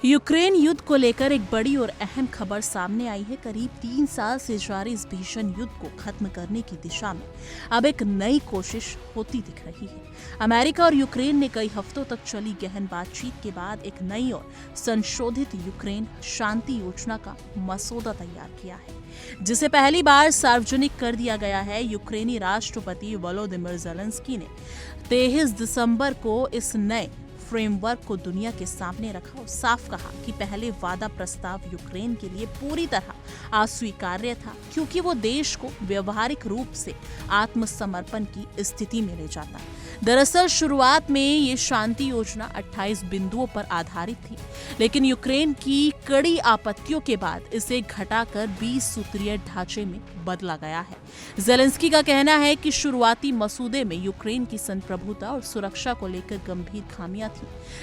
Ukraine युद्ध को लेकर एक बड़ी और अहम खबर सामने आई है। करीब 3 साल से जारी इस भीषण युद्ध को खत्म करने की दिशा में अब एक नई कोशिश होती दिख रही है। अमेरिका और यूक्रेन ने कई हफ्तों तक चली गहन बातचीत के बाद एक नई और संशोधित यूक्रेन शांति योजना का मसौदा तैयार किया है, जिसे पहली बार सार्वजनिक कर दिया गया है। यूक्रेनी राष्ट्रपति वोलोदिमिर ज़ेलेंस्की ने 23 दिसंबर को इस नए फ्रेमवर्क को दुनिया के सामने रखा और साफ कहा कि पहले वादा प्रस्ताव यूक्रेन के लिए पूरी तरह अस्वीकार्य था, क्योंकि वो देश को व्यवहारिक रूप से आत्मसमर्पण की स्थिति में ले जाता। दरअसल शुरुआत में ये शांति योजना 28 बिंदुओं पर आधारित थी, लेकिन यूक्रेन की कड़ी आपत्तियों के बाद इसे घटाकर 20 सूत्रीय ढांचे में बदला गया है। ज़ेलेंस्की का कहना है कि शुरुआती मसूदे में यूक्रेन की संप्रभुता और सुरक्षा को लेकर गंभीर खामियां थी।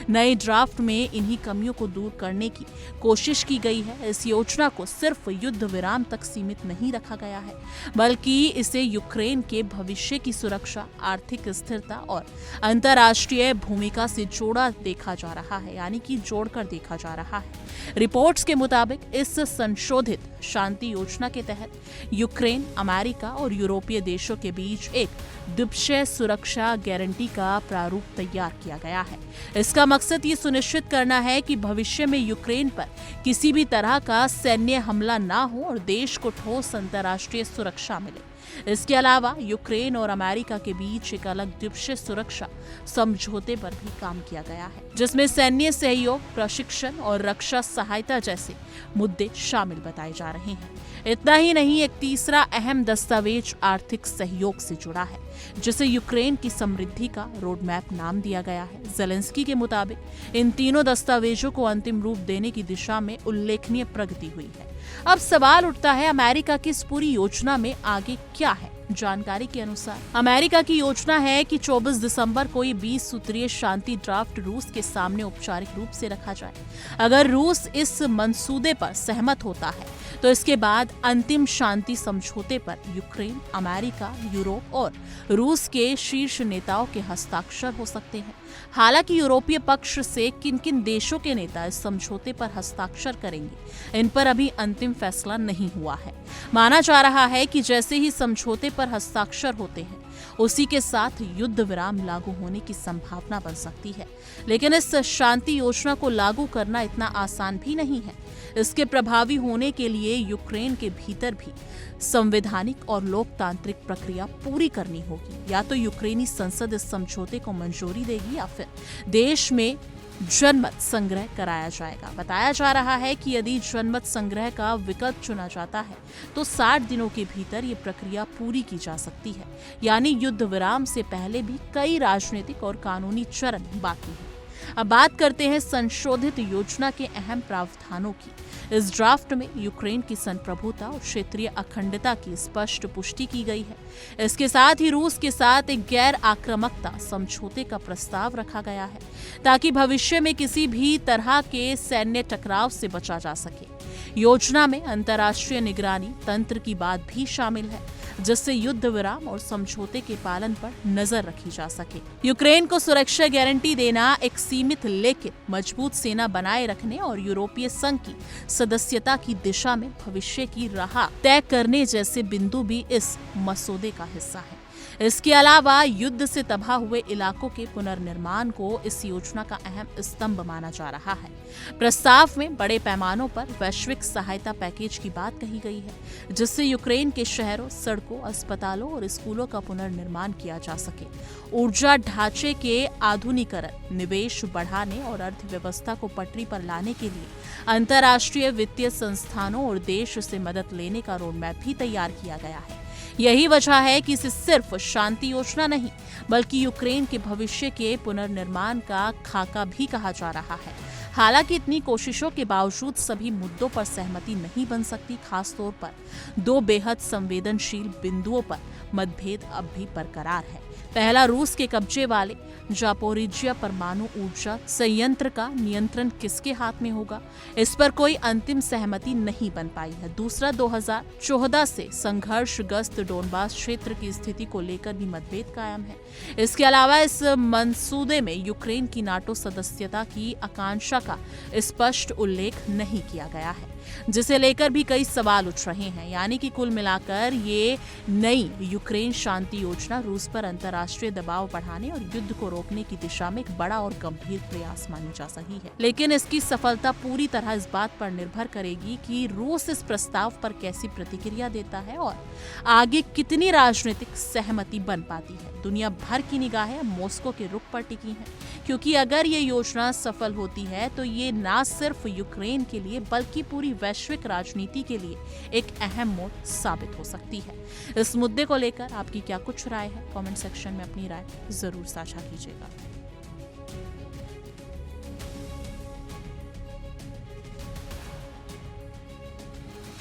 नए ड्राफ्ट में इन्हीं कमियों को दूर करने की कोशिश की गई है। इस योजना को सिर्फ युद्ध विराम तक सीमित नहीं रखा गया है, बल्कि इसे यूक्रेन के भविष्य की सुरक्षा, आर्थिक स्थिरता और अंतर्राष्ट्रीय भूमिका से जोड़ा देखा जा रहा है, यानी कि जोड़कर देखा जा रहा है। रिपोर्ट्स के मुताबिक इस संशोधित शांति योजना के तहत यूक्रेन, अमेरिका और यूरोपीय देशों के बीच एक द्विपक्षीय सुरक्षा गारंटी का प्रारूप तैयार किया गया है। इसका मकसद ये सुनिश्चित करना है कि भविष्य में यूक्रेन पर किसी भी तरह का सैन्य हमला ना हो और देश को ठोस अंतर्राष्ट्रीय सुरक्षा मिले। इसके अलावा यूक्रेन और अमेरिका के बीच एक अलग द्विपक्षीय सुरक्षा समझौते पर भी काम किया गया है, जिसमें सैन्य सहयोग, प्रशिक्षण और रक्षा सहायता जैसे मुद्दे शामिल बताए जा रहे हैं। इतना ही नहीं, एक तीसरा अहम दस्तावेज आर्थिक सहयोग से जुड़ा है, जिसे यूक्रेन की समृद्धि का रोड मैप नाम दिया गया है। ज़ेलेंस्की के मुताबिक इन तीनों दस्तावेजों को अंतिम रूप देने की दिशा में उल्लेखनीय प्रगति हुई है। अब सवाल उठता है, अमेरिका की इस पूरी योजना में आगे क्या है? जानकारी के अनुसार अमेरिका की योजना है कि 24 दिसंबर को ये 20 सूत्रीय शांति ड्राफ्ट रूस के सामने औपचारिक रूप से रखा जाए। अगर रूस इस मंसूबे पर सहमत होता है तो इसके बाद अंतिम शांति समझौते पर यूक्रेन, अमेरिका, यूरोप और रूस के शीर्ष नेताओं के हस्ताक्षर हो सकते हैं। हालांकि यूरोपीय पक्ष से किन किन देशों के नेता इस समझौते पर हस्ताक्षर करेंगे, इन पर अभी अंतिम फैसला नहीं हुआ है। माना जा रहा है कि जैसे ही समझौते पर हस्ताक्षर होते हैं, उसी के साथ युद्ध विराम लागू होने की संभावना बन सकती है। लेकिन इस शांति योजना को लागू करना इतना आसान भी नहीं है। इसके प्रभावी होने के लिए यूक्रेन के भीतर भी संवैधानिक और लोकतांत्रिक प्रक्रिया पूरी करनी होगी। या तो यूक्रेनी संसद इस समझौते को मंजूरी देगी या फिर देश में जनमत संग्रह कराया जाएगा। बताया जा रहा है कि यदि जनमत संग्रह का विकल्प चुना जाता है तो 60 दिनों के भीतर ये प्रक्रिया पूरी की जा सकती है, यानी युद्ध विराम से पहले भी कई राजनीतिक और कानूनी चरण बाकी हैं। अब बात करते हैं संशोधित योजना के अहम प्रावधानों की। इस ड्राफ्ट में यूक्रेन की संप्रभुता और क्षेत्रीय अखंडता की स्पष्ट पुष्टि की गई है। इसके साथ ही रूस के साथ एक गैर आक्रामकता समझौते का प्रस्ताव रखा गया है, ताकि भविष्य में किसी भी तरह के सैन्य टकराव से बचा जा सके। योजना में अंतर्राष्ट्रीय निगरानी तंत्र की बात भी शामिल है, जिससे युद्ध विराम और समझौते के पालन पर नजर रखी जा सके। यूक्रेन को सुरक्षा गारंटी देना, एक सीमित लेकिन मजबूत सेना बनाए रखने और यूरोपीय संघ की सदस्यता की दिशा में भविष्य की राह तय करने जैसे बिंदु भी इस मसौदे का हिस्सा है। इसके अलावा युद्ध से तबाह हुए इलाकों के पुनर्निर्माण को इस योजना का अहम स्तंभ माना जा रहा है। प्रस्ताव में बड़े पैमानों पर वैश्विक सहायता पैकेज की बात कही गई है, जिससे यूक्रेन के शहरों, सड़कों, अस्पतालों और स्कूलों का पुनर्निर्माण किया जा सके। ऊर्जा ढांचे के आधुनिकीकरण, निवेश बढ़ाने और अर्थव्यवस्था को पटरी पर लाने के लिए अंतर्राष्ट्रीय वित्तीय संस्थानों और देश से मदद लेने का रोडमैप भी तैयार किया गया है। यही वजह है कि इसे सिर्फ शांति योजना नहीं, बल्कि यूक्रेन के भविष्य के पुनर्निर्माण का खाका भी कहा जा रहा है। हालांकि इतनी कोशिशों के बावजूद सभी मुद्दों पर सहमति नहीं बन सकती। खासतौर पर 2 बेहद संवेदनशील बिंदुओं पर मतभेद अब भी बरकरार है। पहला रूस के कब्जे वाले जापोरिजिया परमाणु ऊर्जा संयंत्र का नियंत्रण किसके हाथ में होगा, इस पर कोई अंतिम सहमति नहीं बन पाई है। दूसरा, 2014 से संघर्षग्रस्त डोनबास क्षेत्र की स्थिति को लेकर भी मतभेद कायम है। इसके अलावा इस मंसूबे में यूक्रेन की नाटो सदस्यता की आकांक्षा का स्पष्ट उल्लेख नहीं किया गया है, जिसे लेकर भी कई सवाल उठ रहे हैं। यानी कि कुल मिलाकर ये नई यूक्रेन शांति योजना रूस पर अंतर्राष्ट्रीय दबाव बढ़ाने और युद्ध को रोकने की दिशा में एक बड़ा और गंभीर प्रयास मानी जा रही है। लेकिन इसकी सफलता पूरी तरह इस बात पर निर्भर करेगी कि रूस इस प्रस्ताव पर कैसी प्रतिक्रिया देता है और आगे कितनी राजनीतिक सहमति बन पाती है। दुनिया भर की निगाहें मॉस्को के रुख पर टिकी हैं, क्योंकि अगर ये योजना सफल होती है तो ये न सिर्फ यूक्रेन के लिए बल्कि पूरी वैश्विक राजनीति के लिए एक अहम मोड़ साबित हो सकती है। इस मुद्दे को लेकर आपकी क्या कुछ राय है? कमेंट सेक्शन में अपनी राय जरूर साझा कीजिएगा।